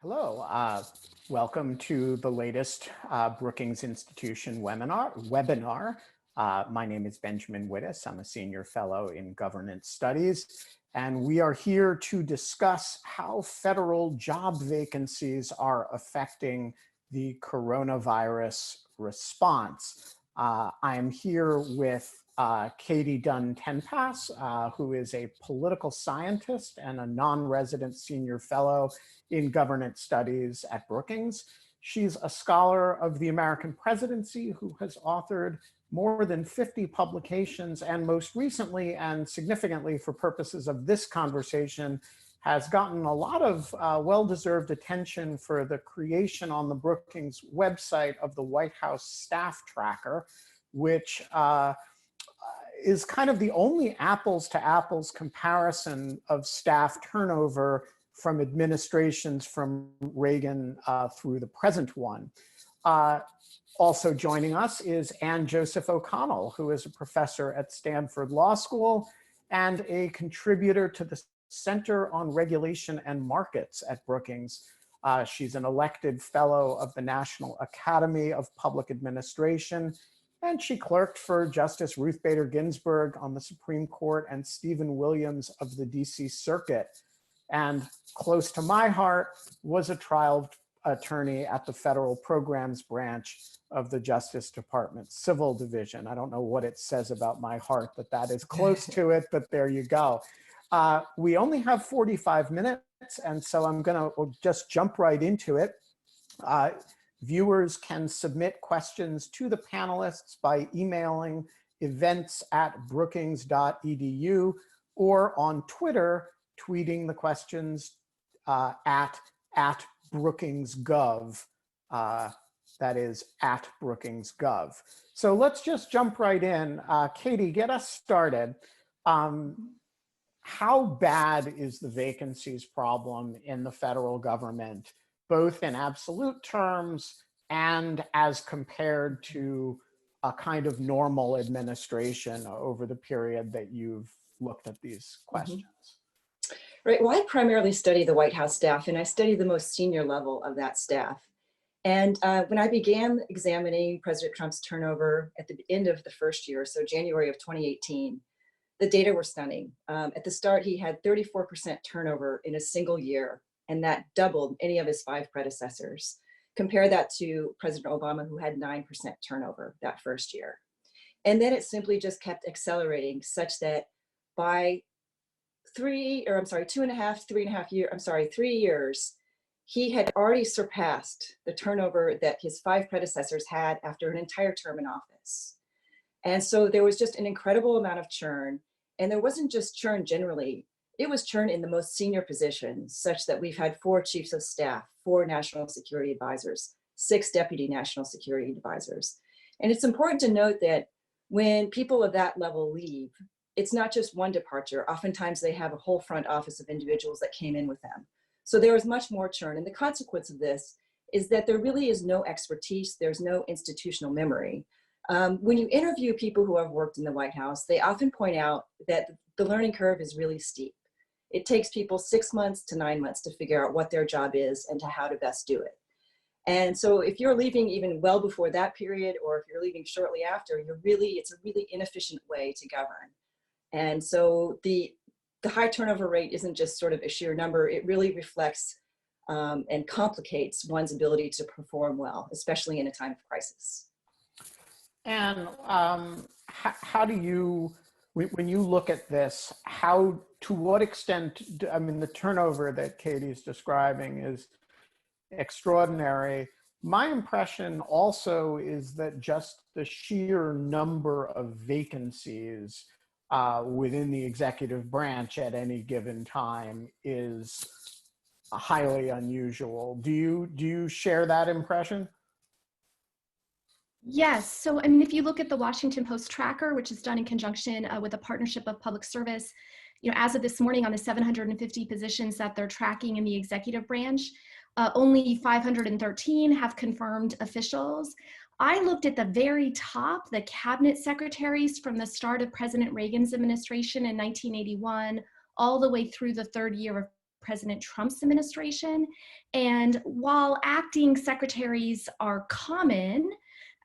Hello, welcome to the latest Brookings Institution webinar. My name is Benjamin Wittes. I'm a senior fellow in governance studies, and we are here to discuss how federal job vacancies are affecting the coronavirus response. I am here with Katie Dunn-Tenpass, who is a political scientist and a non-resident senior fellow in governance studies at Brookings. She's a scholar of the American presidency who has authored more than 50 publications, and most recently and significantly for purposes of this conversation, has gotten a lot of well-deserved attention for the creation on the Brookings website of the White House Staff Tracker, which is kind of the only apples to apples comparison of staff turnover from administrations from Reagan through the present one. Also joining us is Ann Joseph O'Connell, who is a professor at Stanford Law School and a contributor to the Center on Regulation and Markets at Brookings. She's an elected fellow of the National Academy of Public Administration, and she clerked for Justice Ruth Bader Ginsburg on the Supreme Court and Stephen Williams of the DC Circuit. And close to my heart was a trial attorney at the Federal Programs Branch of the Justice Department Civil Division. I don't know what it says about my heart that is close to it, but there you go. We only have 45 minutes, and so I'm gonna just jump right into it. Viewers can submit questions to the panelists by emailing events@brookings.edu or on Twitter, tweeting the questions at @BrookingsGov. That is @BrookingsGov. So let's just jump right in. Katie, get us started. How bad is the vacancies problem in the federal government, both in absolute terms and as compared to a kind of normal administration over the period that you've looked at these questions? Right, well, I primarily study the White House staff, and I study the most senior level of that staff. And when I began examining President Trump's turnover at the end of the first year, so January of 2018, the data were stunning. At the start, he had 34% turnover in a single year, and that doubled any of his 5 predecessors. Compare that to President Obama, who had 9% turnover that first year. And then it simply just kept accelerating, such that by 3 years, he had already surpassed the turnover that his 5 predecessors had after an entire term in office. And so there was just an incredible amount of churn. And there wasn't just churn generally, it was churn in the most senior positions, such that we've had 4 chiefs of staff, 4 national security advisors, 6 deputy national security advisors. And it's important to note that when people of that level leave, it's not just one departure. Oftentimes they have a whole front office of individuals that came in with them. So there is much more churn. And the consequence of this is that there really is no expertise. There's no institutional memory. When you interview people who have worked in the White House, they often point out that the learning curve is really steep. It takes people 6 months to 9 months to figure out what their job is and to how to best do it. And so if you're leaving even well before that period, or if you're leaving shortly after, it's a really inefficient way to govern. And so the high turnover rate isn't just sort of a sheer number. It really reflects and complicates one's ability to perform well, especially in a time of crisis. And how do you, when you look at this, to what extent, I mean, the turnover that Katie's describing is extraordinary. My impression also is that just the sheer number of vacancies within the executive branch at any given time is highly unusual. Do you share that impression? Yes. So, I mean, if you look at the Washington Post tracker, which is done in conjunction with a partnership of public service, as of this morning, on the 750 positions that they're tracking in the executive branch, only 513 have confirmed officials. I looked at the very top, the cabinet secretaries from the start of President Reagan's administration in 1981, all the way through the 3rd year of President Trump's administration. And while acting secretaries are common,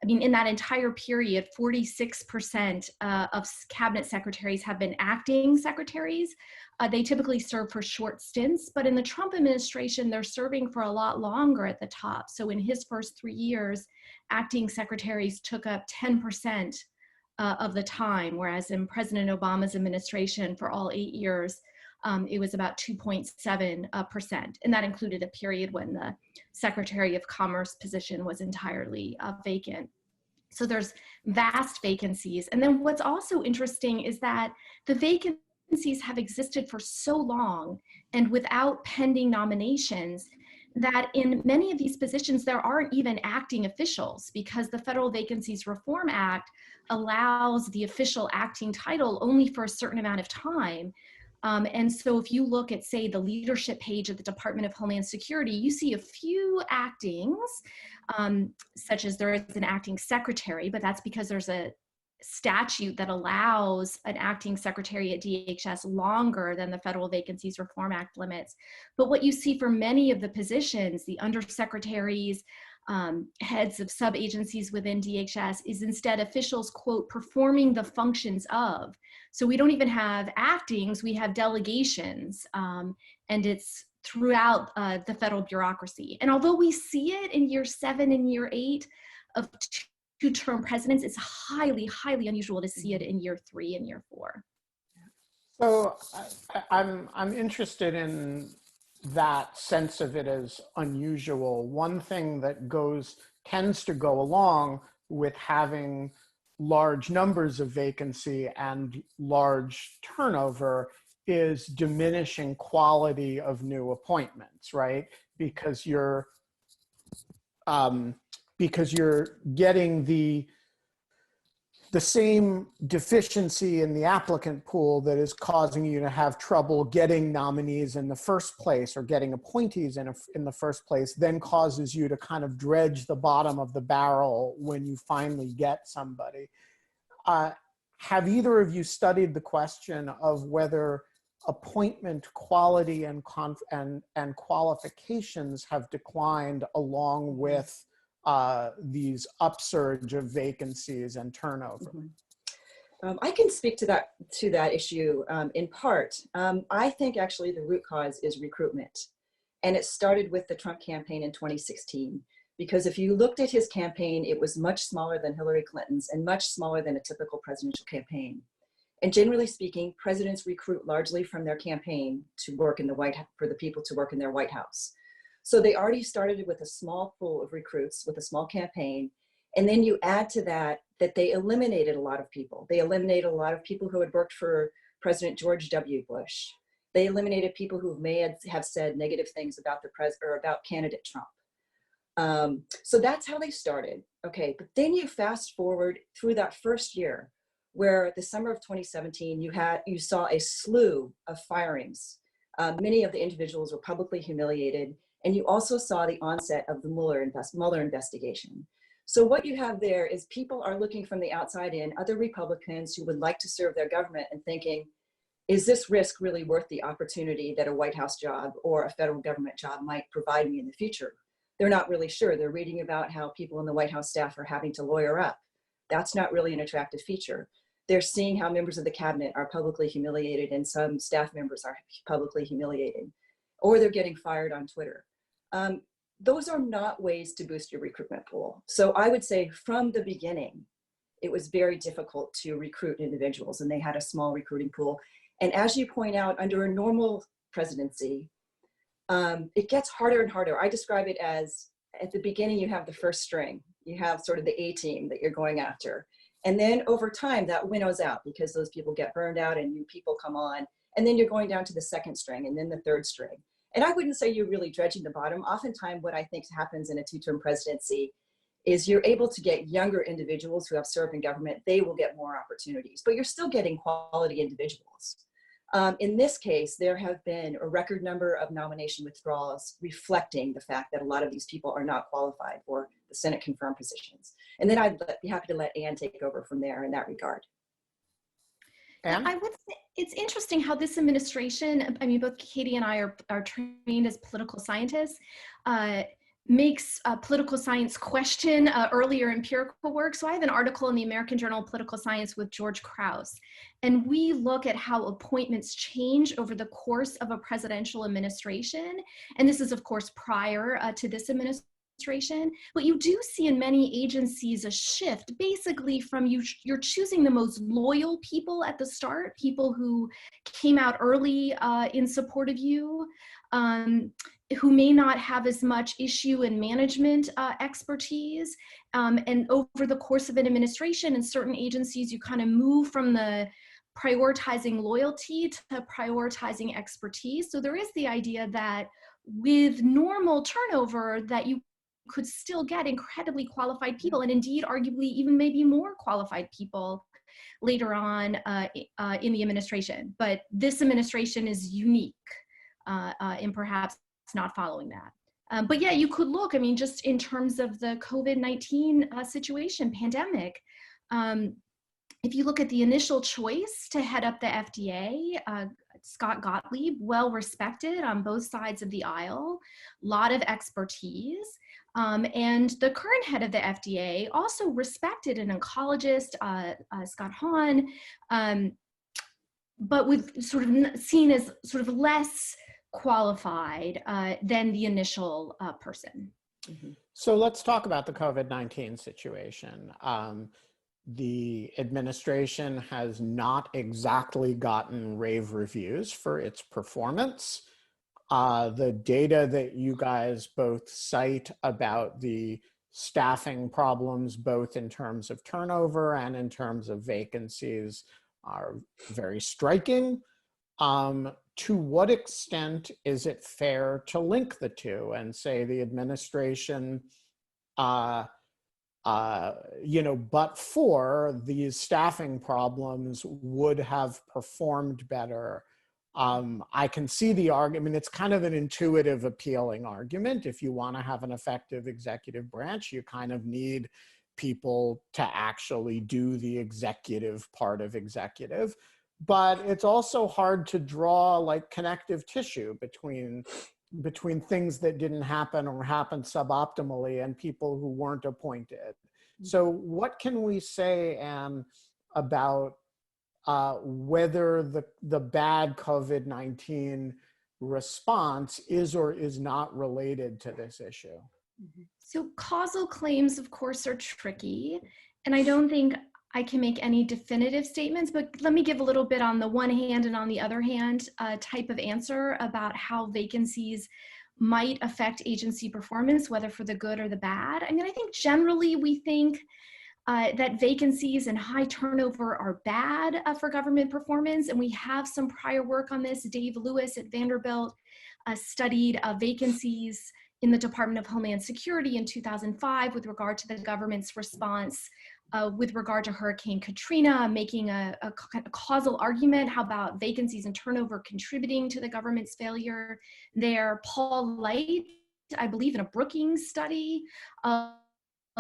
I mean, in that entire period, 46% of cabinet secretaries have been acting secretaries. They typically serve for short stints, but in the Trump administration, they're serving for a lot longer at the top. So in his first 3 years, acting secretaries took up 10% of the time, whereas in President Obama's administration for all 8 years, it was about 2.7%. And that included a period when the Secretary of Commerce position was entirely vacant. So there's vast vacancies. And then what's also interesting is that the vacancies have existed for so long and without pending nominations that in many of these positions, there aren't even acting officials, because the Federal Vacancies Reform Act allows the official acting title only for a certain amount of time. And so if you look at, say, the leadership page of the Department of Homeland Security, you see a few actings, such as there is an acting secretary, but that's because there's a statute that allows an acting secretary at DHS longer than the Federal Vacancies Reform Act limits. But what you see for many of the positions, the undersecretaries, heads of sub-agencies within DHS, is instead officials, quote, performing the functions of. So we don't even have actings, we have delegations, and it's throughout the federal bureaucracy. And although we see it in year 7 and year 8 of two-term presidents, it's highly, highly unusual to see it in year 3 and year 4. So I'm interested in that sense of it as unusual. One thing that tends to go along with having large numbers of vacancy and large turnover is diminishing quality of new appointments, right? Because you're getting the same deficiency in the applicant pool that is causing you to have trouble getting nominees in the first place or getting appointees in the first place, then causes you to kind of dredge the bottom of the barrel when you finally get somebody. Have either of you studied the question of whether appointment quality and qualifications have declined along with these upsurge of vacancies and turnover? I can speak to that issue in part. I think actually the root cause is recruitment. And it started with the Trump campaign in 2016. Because if you looked at his campaign, it was much smaller than Hillary Clinton's and much smaller than a typical presidential campaign. And generally speaking, presidents recruit largely from their campaign to work in the White House, for the people to work in their White House. So they already started with a small pool of recruits with a small campaign. And then you add to that they eliminated a lot of people. They eliminated a lot of people who had worked for President George W. Bush. They eliminated people who may have said negative things about about candidate Trump. So that's how they started. Okay, but then you fast forward through that first year, where the summer of 2017, you saw a slew of firings. Many of the individuals were publicly humiliated, and you also saw the onset of the Mueller investigation. So what you have there is people are looking from the outside in, other Republicans who would like to serve their government and thinking, is this risk really worth the opportunity that a White House job or a federal government job might provide me in the future? They're not really sure. They're reading about how people in the White House staff are having to lawyer up. That's not really an attractive feature. They're seeing how members of the cabinet are publicly humiliated and some staff members are publicly humiliated, or they're getting fired on Twitter. Those are not ways to boost your recruitment pool. So I would say from the beginning, it was very difficult to recruit individuals, and they had a small recruiting pool. And as you point out, under a normal presidency, it gets harder and harder. I describe it as, at the beginning, you have the first string. You have sort of the A team that you're going after. And then over time, that winnows out because those people get burned out and new people come on. And then you're going down to the second string and then the third string. And I wouldn't say you're really dredging the bottom. Oftentimes, what I think happens in a two-term presidency is you're able to get younger individuals who have served in government. They will get more opportunities, but you're still getting quality individuals. In this case, there have been a record number of nomination withdrawals reflecting the fact that a lot of these people are not qualified for the Senate confirmed positions. And then I'd be happy to let Ann take over from there in that regard. Ann? I would say, It's interesting how this administration, I mean, both Katie and I are trained as political scientists, makes political science question earlier empirical work. So I have an article in the American Journal of Political Science with George Krause, and we look at how appointments change over the course of a presidential administration. And this is, of course, prior to this administration. But you do see in many agencies a shift, basically from you're choosing the most loyal people at the start, people who came out early in support of you, who may not have as much issue and management expertise. And over the course of an administration in certain agencies, you kind of move from the prioritizing loyalty to prioritizing expertise. So there is the idea that with normal turnover that you could still get incredibly qualified people, and indeed arguably even maybe more qualified people later on in the administration. But this administration is unique in perhaps not following that. But yeah, you could look, I mean, just in terms of the COVID-19 situation, pandemic, if you look at the initial choice to head up the FDA, Scott Gottlieb, well respected on both sides of the aisle, lot of expertise. And the current head of the FDA, also respected, an oncologist, Scott Hahn, but with sort of seen as sort of less qualified than the initial person. Mm-hmm. So let's talk about the COVID-19 situation. The administration has not exactly gotten rave reviews for its performance. The data that you guys both cite about the staffing problems, both in terms of turnover and in terms of vacancies, are very striking. To what extent is it fair to link the two and say the administration, but for these staffing problems would have performed better? I can see the argument. It's kind of an intuitive, appealing argument. If you want to have an effective executive branch, you kind of need people to actually do the executive part of executive. But it's also hard to draw like connective tissue between things that didn't happen or happened suboptimally and people who weren't appointed. So what can we say, Anne, about whether the bad COVID-19 response is or is not related to this issue? So causal claims, of course, are tricky, and I don't think I can make any definitive statements, but let me give a little bit on the one hand and on the other hand type of answer about how vacancies might affect agency performance, whether for the good or the bad. I mean, I think generally we think that vacancies and high turnover are bad for government performance, and we have some prior work on this. Dave Lewis at Vanderbilt studied vacancies in the Department of Homeland Security in 2005 with regard to the government's response with regard to Hurricane Katrina, making a causal argument. How about vacancies and turnover contributing to the government's failure there? Paul Light, I believe in a Brookings study,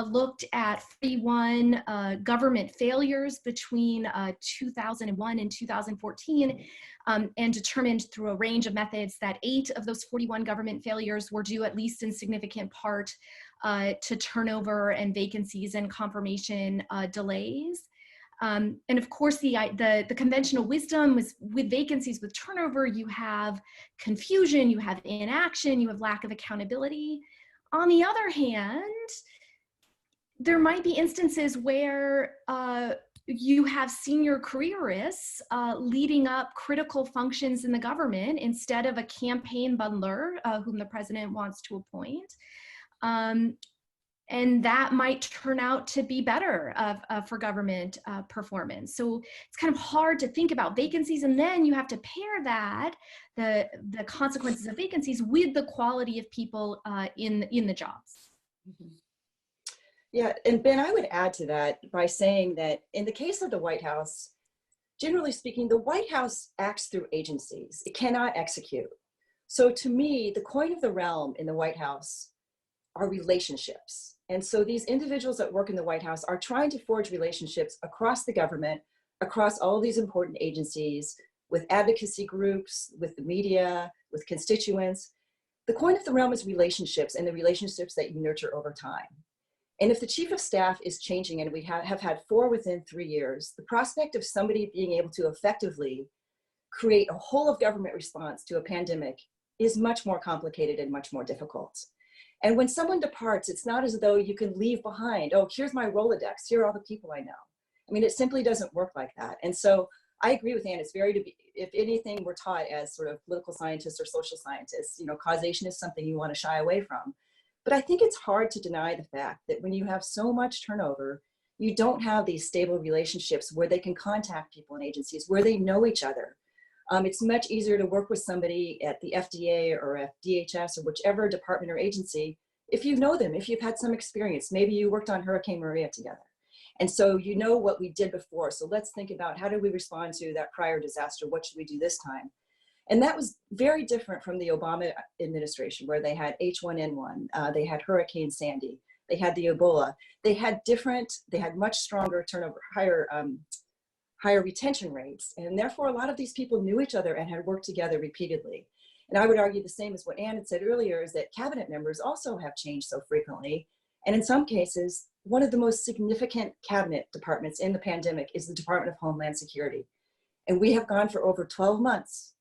looked at 41 government failures between 2001 and 2014 and determined through a range of methods that 8 of those 41 government failures were due, at least in significant part, to turnover and vacancies and confirmation delays. And of course, the conventional wisdom was with vacancies, with turnover, you have confusion, you have inaction, you have lack of accountability. On the other hand, there might be instances where you have senior careerists leading up critical functions in the government instead of a campaign bundler whom the president wants to appoint. And that might turn out to be better for government performance. So it's kind of hard to think about vacancies, and then you have to pair that, the consequences of vacancies, with the quality of people in the jobs. Mm-hmm. Yeah, and Ben, I would add to that by saying that in the case of the White House, generally speaking, the White House acts through agencies. It cannot execute. So to me, the coin of the realm in the White House are relationships. And so these individuals that work in the White House are trying to forge relationships across the government, across all these important agencies, with advocacy groups, with the media, with constituents. The coin of the realm is relationships, and the relationships that you nurture over time. And if the chief of staff is changing, and we have had 4 within 3 years, the prospect of somebody being able to effectively create a whole of government response to a pandemic is much more complicated and much more difficult. And when someone departs, it's not as though you can leave behind, oh, here's my Rolodex, here are all the people I know. I mean, it simply doesn't work like that. And so I agree with Ann, it's very, if anything, we're taught as sort of political scientists or social scientists, you know, causation is something you want to shy away from. But I think it's hard to deny the fact that when you have so much turnover, you don't have these stable relationships where they can contact people in agencies, where they know each other. It's much easier to work with somebody at the FDA or at DHS or whichever department or agency if you know them, if you've had some experience. Maybe you worked on Hurricane Maria together. And so you know what we did before. So let's think about how did we respond to that prior disaster? What should we do this time? And that was very different from the Obama administration, where they had H1N1, they had Hurricane Sandy, they had the Ebola. They had much stronger turnover, higher retention rates. And therefore, a lot of these people knew each other and had worked together repeatedly. And I would argue the same as what Ann had said earlier, is that cabinet members also have changed so frequently. And in some cases, one of the most significant cabinet departments in the pandemic is the Department of Homeland Security. And we have gone for over 12 months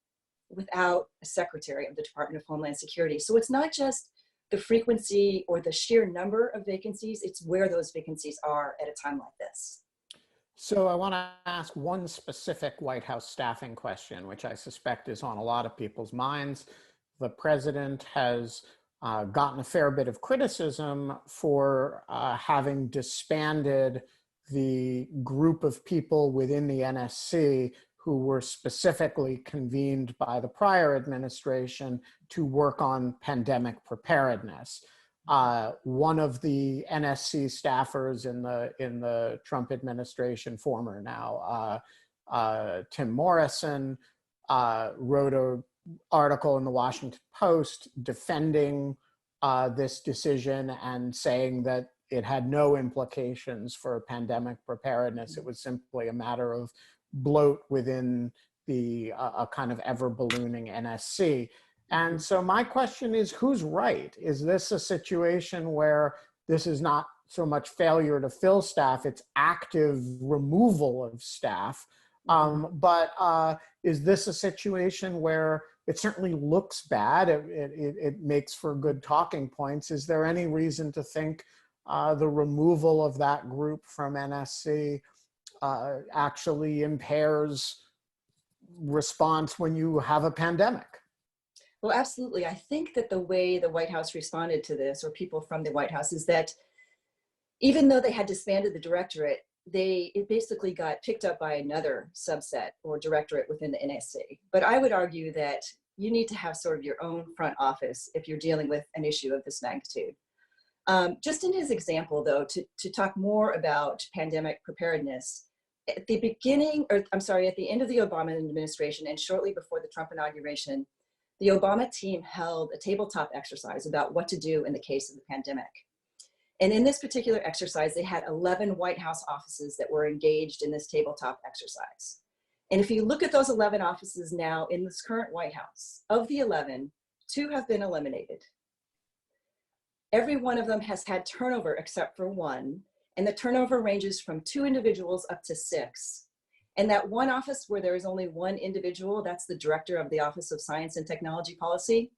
without a secretary of the Department of Homeland Security. So it's not just the frequency or the sheer number of vacancies, it's where those vacancies are at a time like this. So I want to ask one specific White House staffing question, which I suspect is on a lot of people's minds. The president has gotten a fair bit of criticism for having disbanded the group of people within the NSC who were specifically convened by the prior administration to work on pandemic preparedness. One of the NSC staffers in the Trump administration, former now, Tim Morrison, wrote an article in the Washington Post defending this decision and saying that it had no implications for pandemic preparedness. It was simply a matter of bloat within the a kind of ever-ballooning NSC. And so my question is, who's right? Is this a situation where this is not so much failure to fill staff, it's active removal of staff? But is this a situation where it certainly looks bad, it makes for good talking points? Is there any reason to think the removal of that group from NSC actually impairs response when you have a pandemic? Well, absolutely. I think that the way the White House responded to this, or people from the White House, is that even though they had disbanded the directorate, it basically got picked up by another subset or directorate within the NSC. But I would argue that you need to have sort of your own front office if you're dealing with an issue of this magnitude. Just in his example, though, to talk more about pandemic preparedness, at the beginning, or I'm sorry, at the end of the Obama administration and shortly before the Trump inauguration, the Obama team held a tabletop exercise about what to do in the case of the pandemic. And in this particular exercise, they had 11 White House offices that were engaged in this tabletop exercise. And if you look at those 11 offices now in this current White House, of the 11, 2 have been eliminated. Every one of them has had turnover except for 1, and the turnover ranges from 2 individuals up to 6. And that one office where there is only 1 individual, that's the director of the Office of Science and Technology Policy,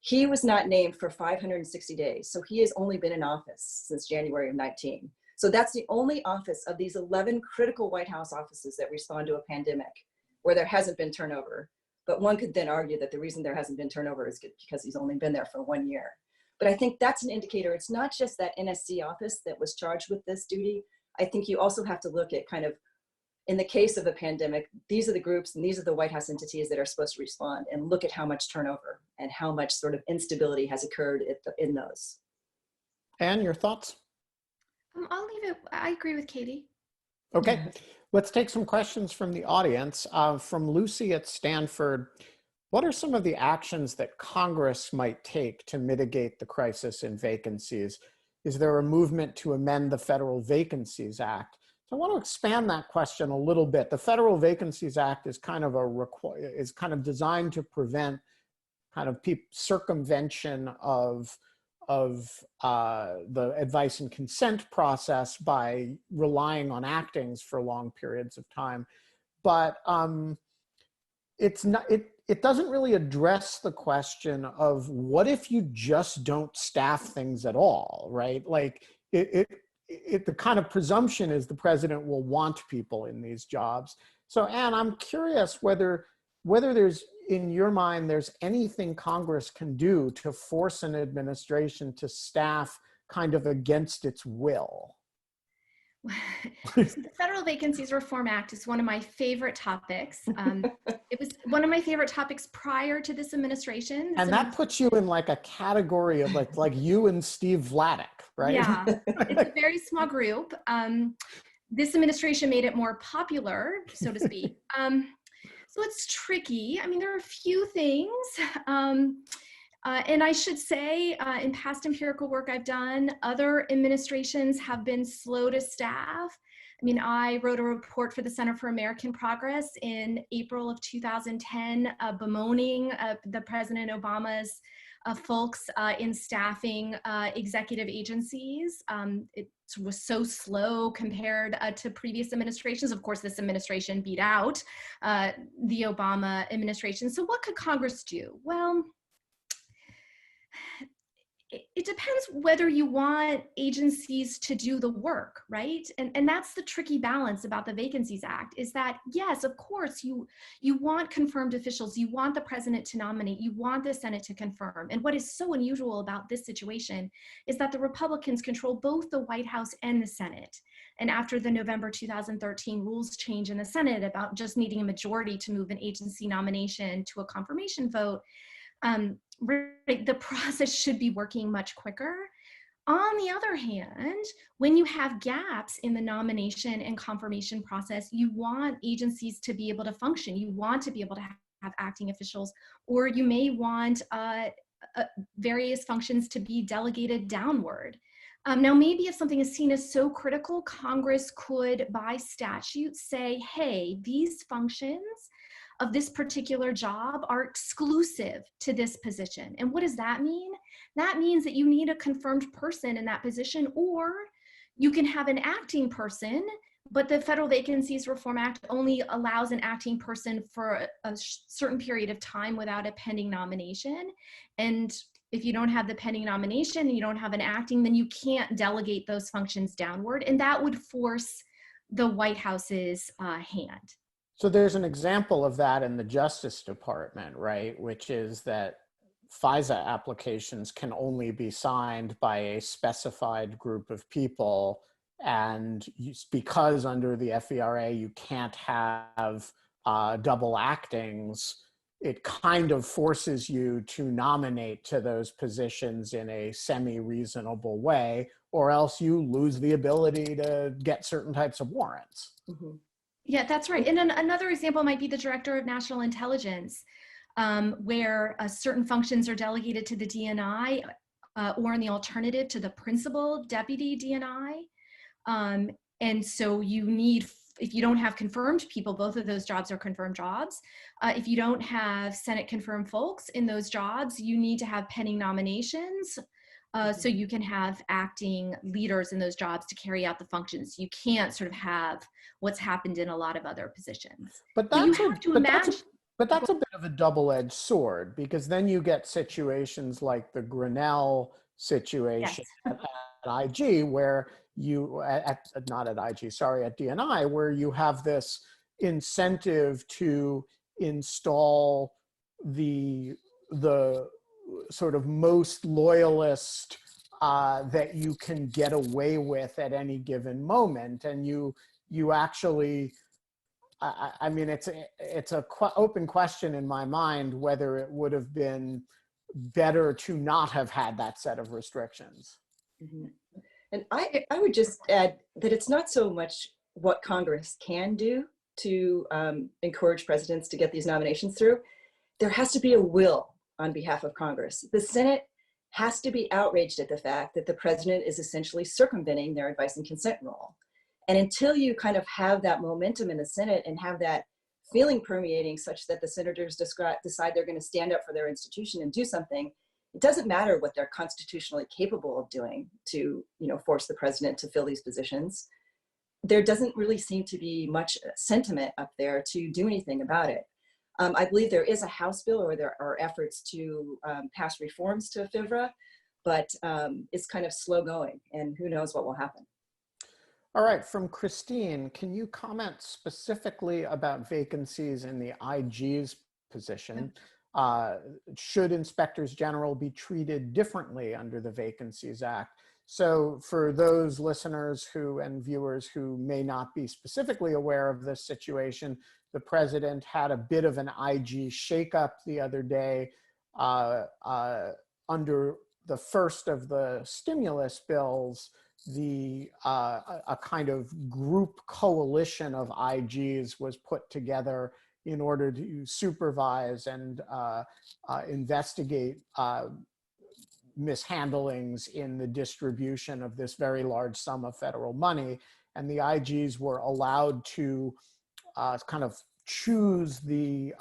he was not named for 560 days. So he has only been in office since January of 19. So that's the only office of these 11 critical White House offices that respond to a pandemic where there hasn't been turnover. But one could then argue that the reason there hasn't been turnover is because he's only been there for 1 year. But I think that's an indicator. It's not just that NSC office that was charged with this duty. I think you also have to look at kind of, in the case of a pandemic, these are the groups and these are the White House entities that are supposed to respond, and look at how much turnover and how much sort of instability has occurred in those. Anne, your thoughts? I'll leave it. I agree with Katie. Okay, let's take some questions from the audience. From Lucy at Stanford, what are some of the actions that Congress might take to mitigate the crisis in vacancies? Is there a movement to amend the Federal Vacancies Act So I want to expand that question a little bit. The Federal Vacancies Act is kind of designed to prevent kind of circumvention of the advice and consent process by relying on actings for long periods of time. But it doesn't really address the question of what if you just don't staff things at all, right? Like the kind of presumption is the president will want people in these jobs. So Anne, I'm curious whether there's, in your mind, there's anything Congress can do to force an administration to staff kind of against its will. So the Federal Vacancies Reform Act is one of my favorite topics. It was one of my favorite topics prior to this administration. And that puts you in like a category of like you and Steve Vladeck, right? Yeah, it's a very small group. This administration made it more popular, so to speak. So it's tricky. I mean, there are a few things. And I should say, in past empirical work I've done, other administrations have been slow to staff. I mean, I wrote a report for the Center for American Progress in April of 2010, bemoaning the President Obama's folks in staffing executive agencies. It was so slow compared to previous administrations. Of course, this administration beat out the Obama administration. So what could Congress do? Well, it depends whether you want agencies to do the work, right? And that's the tricky balance about the Vacancies Act, is that, yes, of course, you want confirmed officials, you want the president to nominate, you want the Senate to confirm. And what is so unusual about this situation is that the Republicans control both the White House and the Senate. And after the November 2013 rules change in the Senate about just needing a majority to move an agency nomination to a confirmation vote, the process should be working much quicker. On the other hand, when you have gaps in the nomination and confirmation process, you want agencies to be able to function. You want to be able to have acting officials, or you may want various functions to be delegated downward. Now, maybe if something is seen as so critical, Congress could, by statute, say, hey, these functions of this particular job are exclusive to this position. And what does that mean? That means that you need a confirmed person in that position, or you can have an acting person, but the Federal Vacancies Reform Act only allows an acting person for a certain period of time without a pending nomination. And if you don't have the pending nomination and you don't have an acting, then you can't delegate those functions downward. And that would force the White House's hand. So there's an example of that in the Justice Department, right? Which is that FISA applications can only be signed by a specified group of people. And because under the FVRA, you can't have double actings, it kind of forces you to nominate to those positions in a semi-reasonable way, or else you lose the ability to get certain types of warrants. Mm-hmm. Yeah, that's right. And another example might be the Director of National Intelligence, where certain functions are delegated to the DNI, or in the alternative to the principal deputy DNI. And so you need, if you don't have confirmed people, both of those jobs are confirmed jobs. If you don't have Senate confirmed folks in those jobs, you need to have pending nominations. So you can have acting leaders in those jobs to carry out the functions. You can't sort of have what's happened in a lot of other positions. But that's a bit of a double-edged sword, because then you get situations like the Grinnell situation, yes, at IG, where you, not at IG, sorry, at DNI, where you have this incentive to install the sort of most loyalist that you can get away with at any given moment. And you actually, I mean, it's a open question in my mind whether it would have been better to not have had that set of restrictions. Mm-hmm. And I would just add that it's not so much what Congress can do to encourage presidents to get these nominations through. There has to be a will on behalf of Congress. The Senate has to be outraged at the fact that the president is essentially circumventing their advice and consent rule. And until you kind of have that momentum in the Senate and have that feeling permeating such that the senators decide they're going to stand up for their institution and do something, it doesn't matter what they're constitutionally capable of doing to, force the president to fill these positions. There doesn't really seem to be much sentiment up there to do anything about it. I believe there is a House bill, or there are efforts to pass reforms to FIVRA, but it's kind of slow going, and who knows what will happen. All right, from Christine, can you comment specifically about vacancies in the IG's position? Should inspectors general be treated differently under the Vacancies Act? So for those listeners and viewers who may not be specifically aware of this situation, the president had a bit of an IG shakeup the other day under the first of the stimulus bills. A kind of group coalition of IGs was put together in order to supervise and investigate mishandlings in the distribution of this very large sum of federal money. And the IGs were allowed to kind of choose the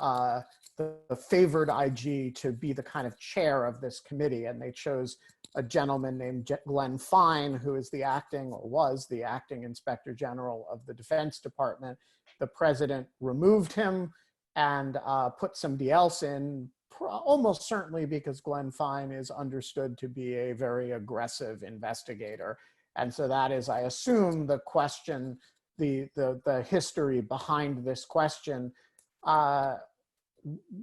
favored IG to be the kind of chair of this committee. And they chose a gentleman named Glenn Fine, who is the acting, or was the acting Inspector General of the Defense Department. The president removed him and put somebody else in, almost certainly because Glenn Fine is understood to be a very aggressive investigator. And so that is, I assume, the question, the history behind this question.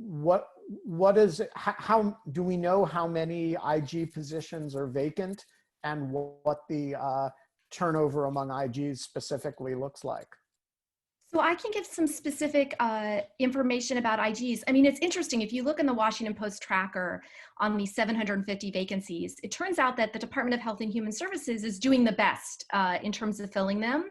What is it, how do we know how many IG positions are vacant, and what the turnover among IGs specifically looks like? So I can give some specific information about IGs. I mean, it's interesting. If you look in the Washington Post tracker on the 750 vacancies, it turns out that the Department of Health and Human Services is doing the best in terms of filling them.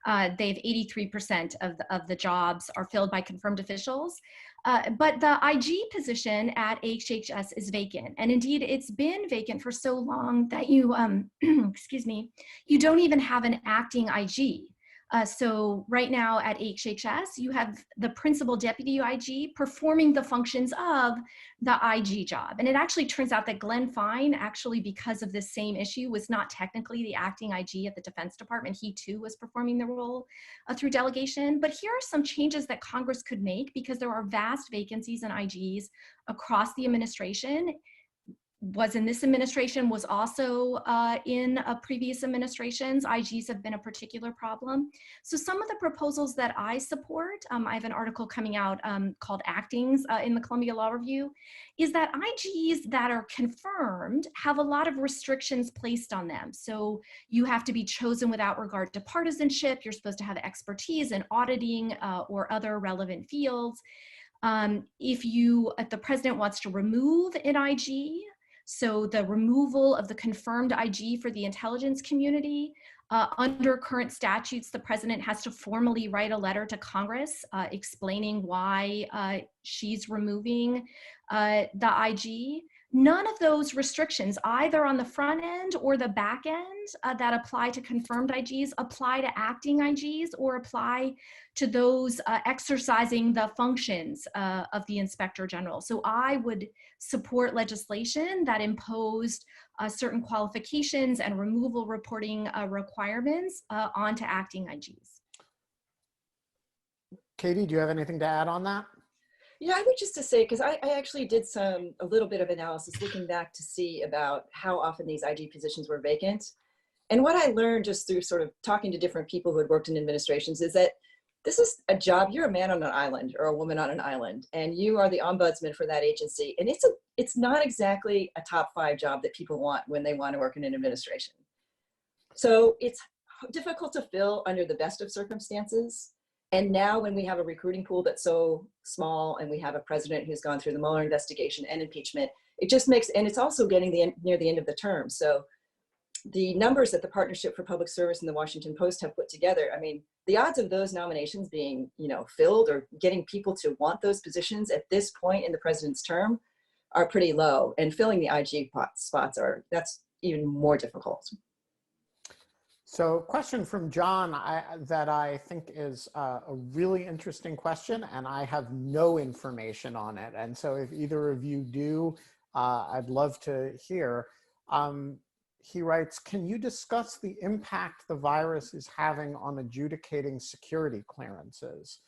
They have 83% of the jobs are filled by confirmed officials. But the IG position at HHS is vacant. And indeed, it's been vacant for so long that you, excuse me, you don't even have an acting IG. So right now at HHS, you have the principal deputy IG performing the functions of the IG job. And it actually turns out that Glenn Fine, actually because of this same issue, was not technically the acting IG at the Defense Department. He too was performing the role through delegation. But here are some changes that Congress could make, because there are vast vacancies in IGs across the administration. Was in this administration, was also in previous administrations. IGs have been a particular problem. So some of the proposals that I support, I have an article coming out called Actings in the Columbia Law Review, is that IGs that are confirmed have a lot of restrictions placed on them. So you have to be chosen without regard to partisanship. You're supposed to have expertise in auditing or other relevant fields. If the president wants to remove an IG, so the removal of the confirmed IG for the intelligence community, under current statutes, the president has to formally write a letter to Congress explaining why she's removing the IG. None of those restrictions, either on the front end or the back end that apply to confirmed IGs, apply to acting IGs or apply to those exercising the functions of the Inspector General. So I would support legislation that imposed certain qualifications and removal reporting requirements onto acting IGs. Katie, do you have anything to add on that? Yeah, I would just to say, because I actually did a little bit of analysis looking back to see about how often these IG positions were vacant. And what I learned just through sort of talking to different people who had worked in administrations is that this is a job, you're a man on an island or a woman on an island, and you are the ombudsman for that agency. And it's not exactly a top 5 job that people want when they want to work in an administration. So it's difficult to fill under the best of circumstances. And now when we have a recruiting pool that's so small and we have a president who's gone through the Mueller investigation and impeachment, it just makes, and it's also getting near the end of the term. So the numbers that the Partnership for Public Service and the Washington Post have put together, I mean, the odds of those nominations being, filled or getting people to want those positions at this point in the president's term are pretty low. And filling the IG spots that's even more difficult. So question from John that I think is a really interesting question, and I have no information on it. And so if either of you do, I'd love to hear. He writes, can you discuss the impact the virus is having on adjudicating security clearances?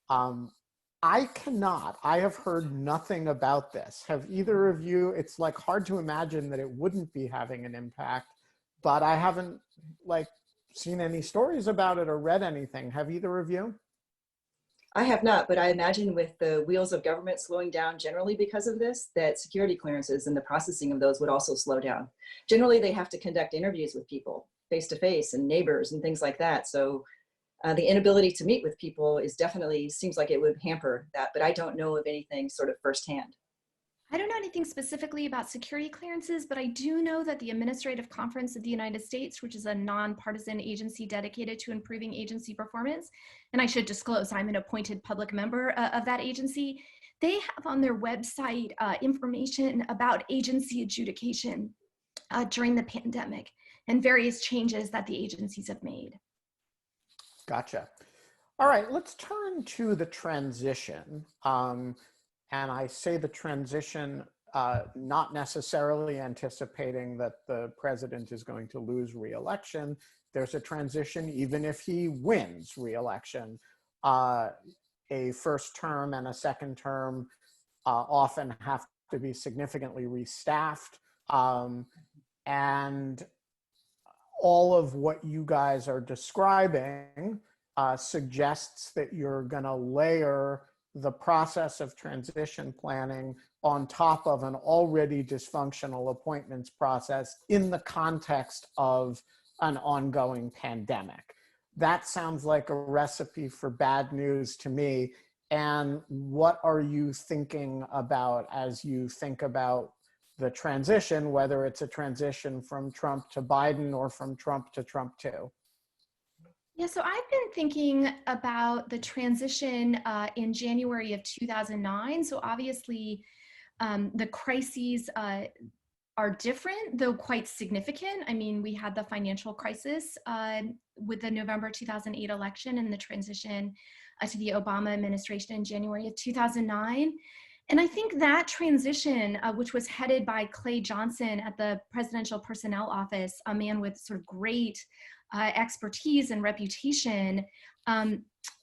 I cannot. I have heard nothing about this. Have either of you? It's like hard to imagine that it wouldn't be having an impact, but I haven't like seen any stories about it or read anything. Have either of you? I have not, but I imagine with the wheels of government slowing down generally because of this, that security clearances and the processing of those would also slow down. Generally, they have to conduct interviews with people face to face and neighbors and things like that. So the inability to meet with people is definitely seems like it would hamper that, but I don't know of anything sort of firsthand. I don't know anything specifically about security clearances, but I do know that the Administrative Conference of the United States, which is a nonpartisan agency dedicated to improving agency performance, and I should disclose I'm an appointed public member of that agency, they have on their website information about agency adjudication during the pandemic and various changes that the agencies have made. Gotcha. All right, let's turn to the transition. And I say the transition, not necessarily anticipating that the president is going to lose re-election. There's a transition even if he wins re-election. A first term and a second term often have to be significantly restaffed. And all of what you guys are describing suggests that you're going to layer the process of transition planning on top of an already dysfunctional appointments process in the context of an ongoing pandemic. That sounds like a recipe for bad news to me. And what are you thinking about as you think about the transition, whether it's a transition from Trump to Biden or from Trump to Trump 2? Yeah, so I've been thinking about the transition in January of 2009. So obviously the crises are different, though quite significant. I mean, we had the financial crisis with the November 2008 election and the transition to the Obama administration in January of 2009. And I think that transition, which was headed by Clay Johnson at the Presidential Personnel Office, a man with sort of great expertise and reputation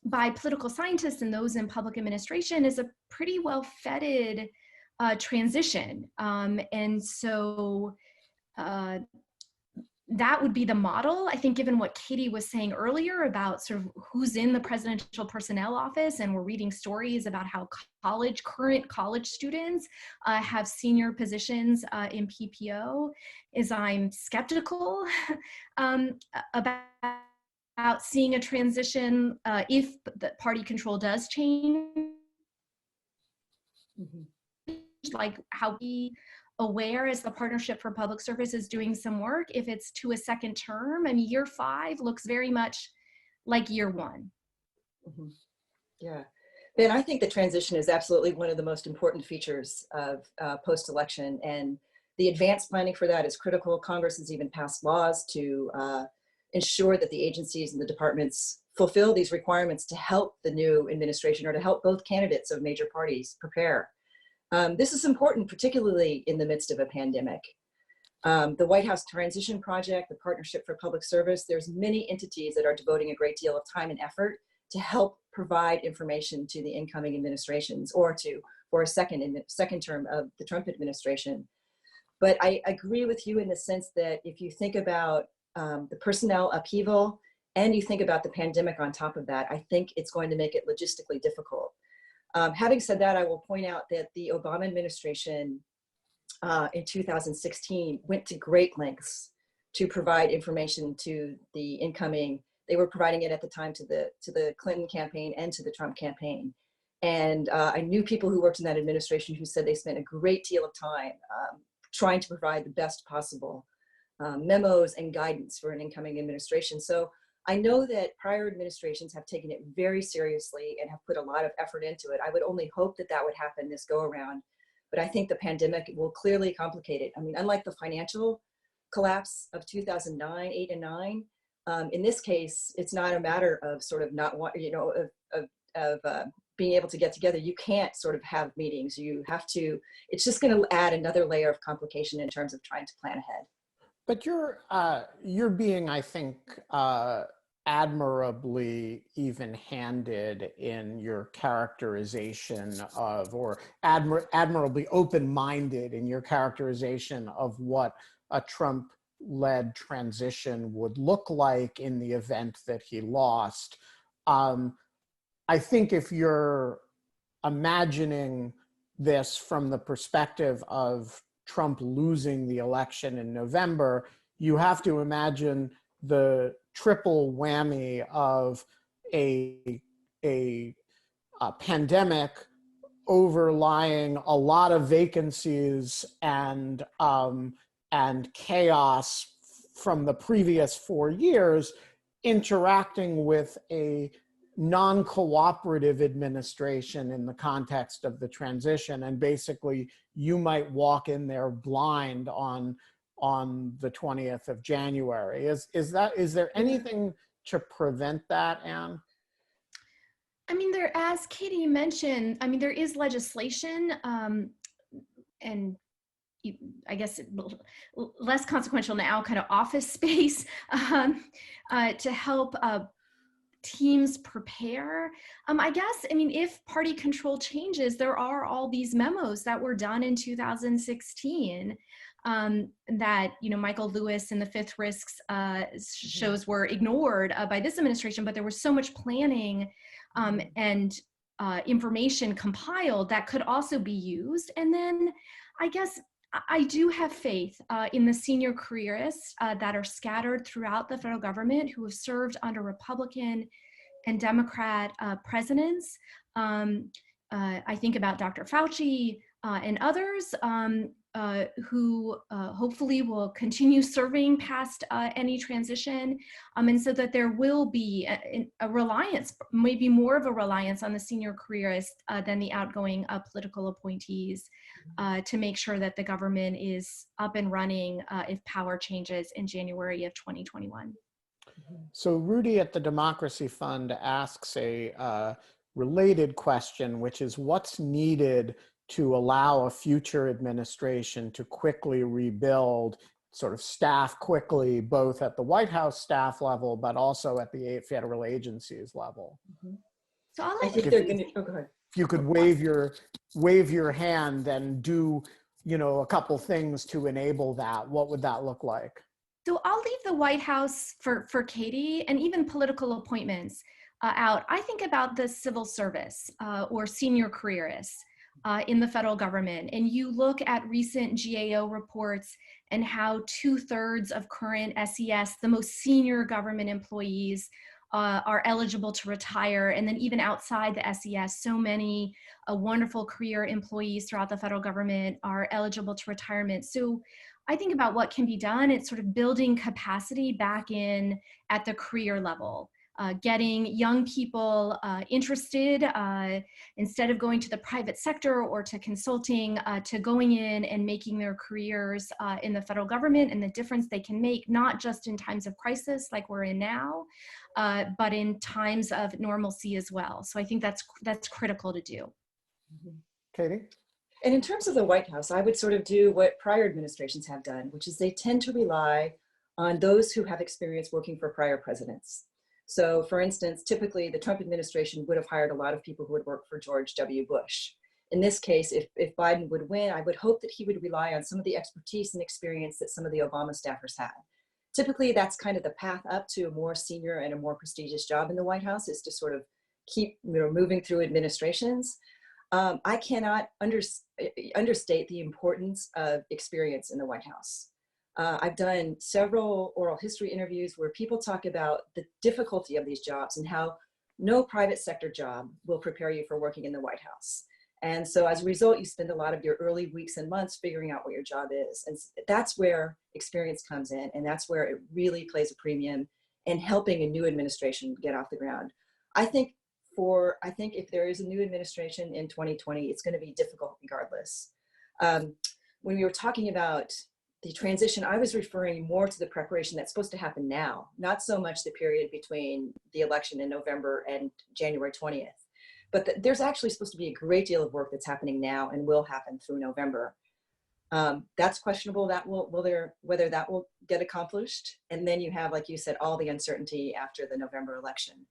by political scientists and those in public administration, is a pretty well-vetted transition. And so that would be the model. I think given what Katie was saying earlier about sort of who's in the Presidential Personnel Office, and we're reading stories about how current college students have senior positions in PPO, is I'm skeptical about seeing a transition if the party control does change. Mm-hmm. Like how we aware as the Partnership for Public Service is doing some work, if it's to a second term, and year 5 looks very much like year 1. Mm-hmm. Yeah. Ben, I think the transition is absolutely one of the most important features of post-election, and the advanced planning for that is critical. Congress has even passed laws to ensure that the agencies and the departments fulfill these requirements to help the new administration, or to help both candidates of major parties prepare. This is important, particularly in the midst of a pandemic. The White House Transition Project, the Partnership for Public Service, there's many entities that are devoting a great deal of time and effort to help provide information to the incoming administrations, or for a second term of the Trump administration. But I agree with you in the sense that if you think about the personnel upheaval and you think about the pandemic on top of that, I think it's going to make it logistically difficult. Having said that, I will point out that the Obama administration in 2016 went to great lengths to provide information to the incoming. They were providing it at the time to the Clinton campaign and to the Trump campaign. And I knew people who worked in that administration who said they spent a great deal of time trying to provide the best possible memos and guidance for an incoming administration. So I know that prior administrations have taken it very seriously and have put a lot of effort into it. I would only hope that that would happen this go around, but I think the pandemic will clearly complicate it. I mean, unlike the financial collapse of 2009, 8 and 9, In this case, it's not a matter of sort of not want, being able to get together. You can't sort of have meetings. You have to, it's just going to add another layer of complication in terms of trying to plan ahead. But you're being, I think, admirably even-handed in your characterization of, or admirably open-minded in your characterization of what a Trump-led transition would look like in the event that he lost. I think if you're imagining this from the perspective of Trump losing the election in November, you have to imagine the triple whammy of a pandemic overlying a lot of vacancies and chaos from the previous 4 years, interacting with a non-cooperative administration in the context of the transition. And basically you might walk in there blind on the 20th of January. Is there anything to prevent that, Anne? I mean, as Katie mentioned, I mean, there is legislation, and I guess less consequential now, kind of office space to help teams prepare. I guess, I mean, if party control changes, there are all these memos that were done in 2016 that, Michael Lewis and the Fifth Risks shows were ignored by this administration, but there was so much planning and information compiled that could also be used. And then I guess I do have faith in the senior careerists that are scattered throughout the federal government who have served under Republican and Democrat presidents. I think about Dr. Fauci and others who hopefully will continue serving past any transition. And so that there will be a reliance, maybe more of a reliance on the senior careerists than the outgoing political appointees to make sure that the government is up and running if power changes in January of 2021. So Rudy at the Democracy Fund asks a related question, which is what's needed to allow a future administration to quickly rebuild, sort of staff quickly, both at the White House staff level, but also at the federal agencies level. So I'll I think they're going to, oh, go ahead. If you could wave your hand and do, a couple things to enable that, what would that look like? So I'll leave the White House for Katie, and even political appointments out. I think about the civil service or senior careerists in the federal government, and you look at recent GAO reports and how 2/3 of current SES, the most senior government employees, are eligible to retire. And then even outside the SES, so many wonderful career employees throughout the federal government are eligible to retirement. So I think about what can be done. It's sort of building capacity back in at the career level, getting young people interested instead of going to the private sector or to consulting, to going in and making their careers in the federal government and the difference they can make, not just in times of crisis like we're in now, but in times of normalcy as well. So I think that's critical to do. Katie? And in terms of the White House, I would sort of do what prior administrations have done, which is they tend to rely on those who have experience working for prior presidents. So for instance, typically the Trump administration would have hired a lot of people who would work for George W. Bush. In this case, if Biden would win, I would hope that he would rely on some of the expertise and experience that some of the Obama staffers had. Typically, that's kind of the path up to a more senior and a more prestigious job in the White House, is to sort of keep moving through administrations. I cannot understate the importance of experience in the White House. I've done several oral history interviews where people talk about the difficulty of these jobs and how no private sector job will prepare you for working in the White House. And so as a result, you spend a lot of your early weeks and months figuring out what your job is. And that's where experience comes in. And that's where it really plays a premium in helping a new administration get off the ground. I think if there is a new administration in 2020, it's going to be difficult regardless. When we were talking about the transition, I was referring more to the preparation that's supposed to happen now, not so much the period between the election in November and January 20th. But there's actually supposed to be a great deal of work that's happening now and will happen through November. That's questionable whether that will get accomplished. And then you have, like you said, all the uncertainty after the November election.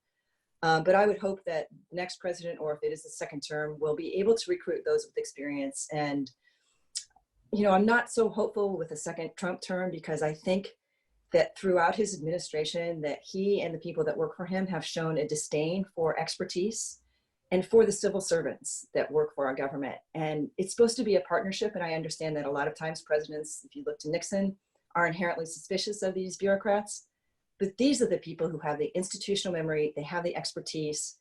But I would hope that the next president, or if it is the second term, will be able to recruit those with experience. And, you know, I'm not so hopeful with the second Trump term, because I think that throughout his administration that he and the people that work for him have shown a disdain for expertise and for the civil servants that work for our government. And it's supposed to be a partnership. And I understand that a lot of times presidents, if you look to Nixon, are inherently suspicious of these bureaucrats. But these are the people who have the institutional memory, they have the expertise,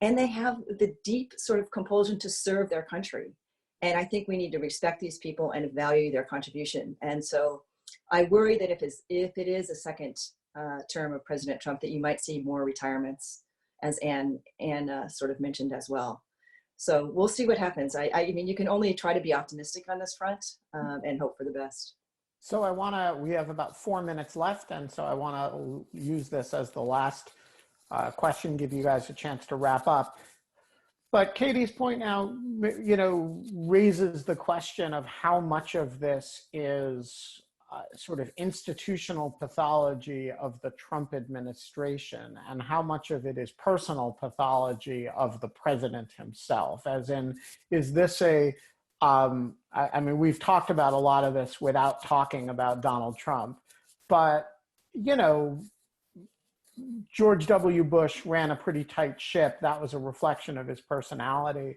and they have the deep sort of compulsion to serve their country. And I think we need to respect these people and value their contribution. And so I worry that if it is a second term of President Trump, that you might see more retirements, as Anne sort of mentioned as well. So we'll see what happens. I mean, you can only try to be optimistic on this front and hope for the best. So we have about 4 minutes left, and so I want to use this as the last question, give you guys a chance to wrap up. But Katie's point now, you know, raises the question of how much of this is sort of institutional pathology of the Trump administration, and how much of it is personal pathology of the president himself. As in, is this I mean, we've talked about a lot of this without talking about Donald Trump, but, you know, George W. Bush ran a pretty tight ship. That was a reflection of his personality.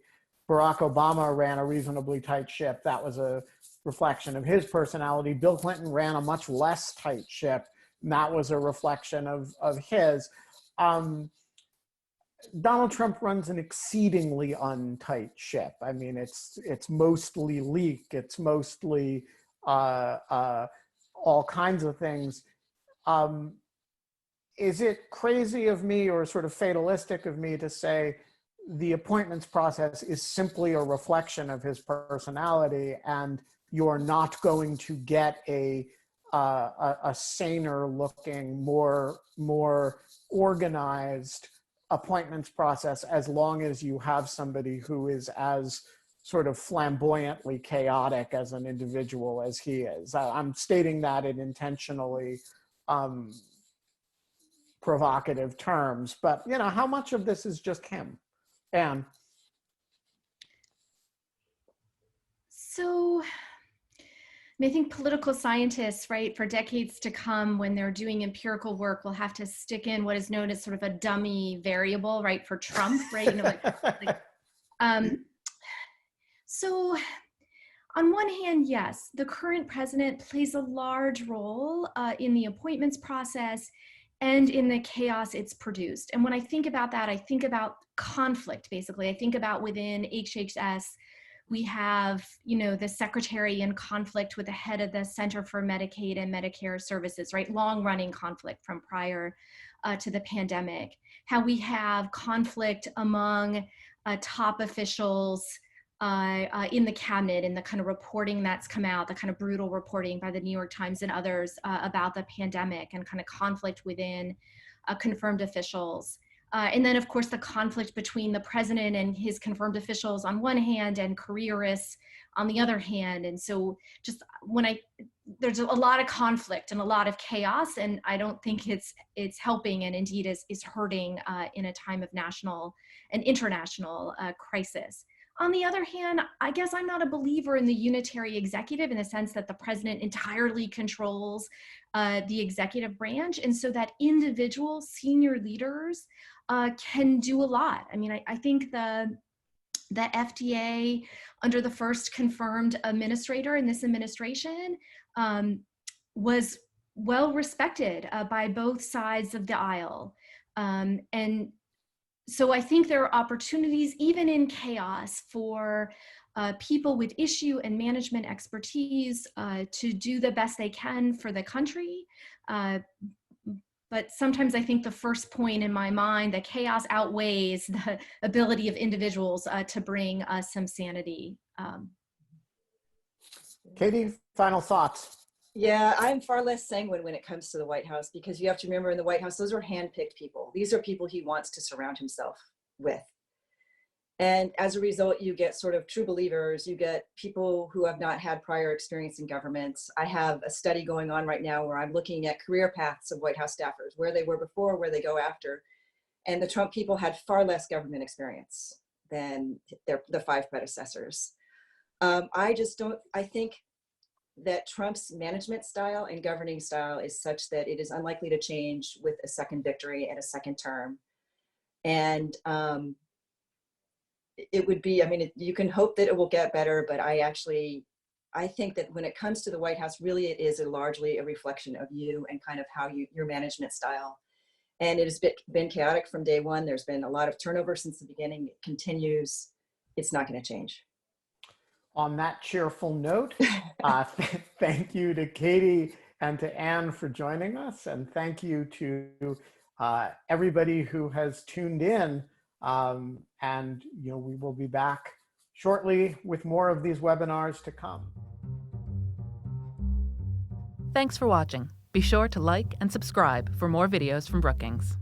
Barack Obama ran a reasonably tight ship. That was a reflection of his personality. Bill Clinton ran a much less tight ship, and that was a reflection of his. Donald Trump runs an exceedingly untight ship. I mean, it's mostly leak. It's mostly all kinds of things. Is it crazy of me or sort of fatalistic of me to say the appointments process is simply a reflection of his personality, and you're not going to get a saner looking, more organized appointments process as long as you have somebody who is as sort of flamboyantly chaotic as an individual as he is? I'm stating that in intentionally provocative terms, but, you know, how much of this is just him? Anne? So I think political scientists, right, for decades to come, when they're doing empirical work, will have to stick in what is known as sort of a dummy variable, right, for Trump, right? You know, so on one hand, yes, the current president plays a large role in the appointments process and in the chaos it's produced. And when I think about that, I think about conflict, basically. I think about within HHS, we have, you know, the secretary in conflict with the head of the Center for Medicaid and Medicare Services, right? Long-running conflict from prior to the pandemic. How we have conflict among top officials in the cabinet, and the kind of reporting that's come out, the kind of brutal reporting by the New York Times and others about the pandemic, and kind of conflict within confirmed officials. And then, of course, the conflict between the president and his confirmed officials on one hand and careerists on the other hand. And so just there's a lot of conflict and a lot of chaos, and I don't think it's helping, and indeed is hurting in a time of national and international crisis. On the other hand, I guess I'm not a believer in the unitary executive, in the sense that the president entirely controls the executive branch, and so that individual senior leaders can do a lot. I mean, I think the FDA, under the first confirmed administrator in this administration, was well respected by both sides of the aisle. And so I think there are opportunities, even in chaos, for people with issue and management expertise to do the best they can for the country. But sometimes I think the first point in my mind, the chaos outweighs the ability of individuals to bring some sanity. Katie, final thoughts? Yeah, I'm far less sanguine when it comes to the White House, because you have to remember, in the White House, those are handpicked people. These are people he wants to surround himself with. And as a result, you get sort of true believers, you get people who have not had prior experience in government. I have a study going on right now where I'm looking at career paths of White House staffers, where they were before, where they go after. And the Trump people had far less government experience than the 5 predecessors. I think that Trump's management style and governing style is such that it is unlikely to change with a second victory and a second term. And it would be, I mean, you can hope that it will get better, but I think that when it comes to the White House, really it is largely a reflection of you and kind of how your management style. And it has been chaotic from day one. There's been a lot of turnover since the beginning. It continues. It's not going to change. On that cheerful note, thank you to Katie and to Anne for joining us. And thank you to everybody who has tuned in. And we will be back shortly with more of these webinars to come. Thanks for watching. Be sure to like and subscribe for more videos from Brookings.